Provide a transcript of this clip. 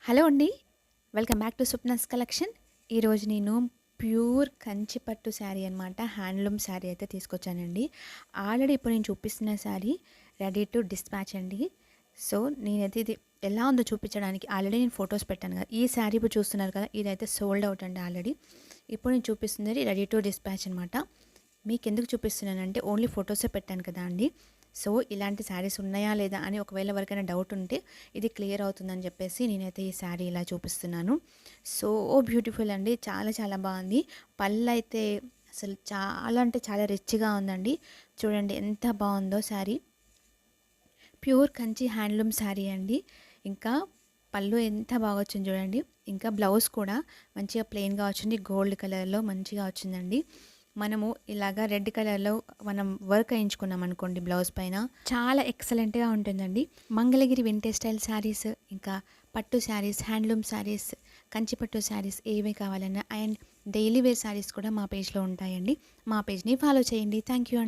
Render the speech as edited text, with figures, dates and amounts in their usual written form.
Hello అండి. Welcome back to Swapna's collection. ఈరోజు నేను ప్యూర్ కంచి పట్టు శారీ అనమాట. హ్యాండ్లూమ్ శారీ అయితే తీసుకొచ్చానండి. ఆల్రెడీ ఇప్పుడు నేను చూపిస్తున్న శారీ రెడీ టు డిస్పాచ్ అండి. సో నేనైతే ఇది ఎలా ఉందో చూపించడానికి ఆల్రెడీ నేను ఫొటోస్ పెట్టాను కదా. ఈ శారీ ఇప్పుడు చూస్తున్నారు కదా, ఇదైతే సోల్డ్ అవుట్ అండి ఆల్రెడీ. ఇప్పుడు నేను చూపిస్తుంది రెడీ టు డిస్పాచ్ అనమాట. మీకు ఎందుకు చూపిస్తున్నానంటే ఓన్లీ ఫొటోసే పెట్టాను కదా అండి. సో ఇలాంటి శారీస్ ఉన్నాయా లేదా అని ఒకవేళ ఎవరికైనా డౌట్ ఉంటే ఇది క్లియర్ అవుతుందని చెప్పేసి నేనైతే ఈ శారీ ఇలా చూపిస్తున్నాను. సో బ్యూటిఫుల్ అండి, చాలా చాలా బాగుంది. పళ్ళు అయితే అసలు చాలా అంటే చాలా రిచ్గా ఉందండి. చూడండి ఎంత బాగుందో శారీ. ప్యూర్ కంచి హ్యాండ్లూమ్ శారీ అండి. ఇంకా పళ్ళు ఎంత బాగా వచ్చింది చూడండి. ఇంకా బ్లౌజ్ కూడా మంచిగా ప్లెయిన్గా వచ్చింది, గోల్డ్ కలర్లో మంచిగా వచ్చిందండి. మనము ఇలాగా రెడ్ కలర్లో మనం వర్క్ వేయించుకున్నాం అనుకోండి బ్లౌజ్ పైన, చాలా ఎక్సలెంట్గా ఉంటుందండి. మంగళగిరి వింటేజ్ స్టైల్ శారీస్, ఇంకా పట్టు శారీస్, హ్యాండ్లూమ్ శారీస్, కంచి పట్టు శారీస్ ఏవి కావాలన్నా అండ్ డైలీ వేర్ శారీస్ కూడా మా పేజ్లో ఉంటాయండి. మా పేజ్ని ఫాలో చేయండి. థ్యాంక్ యూ అండి.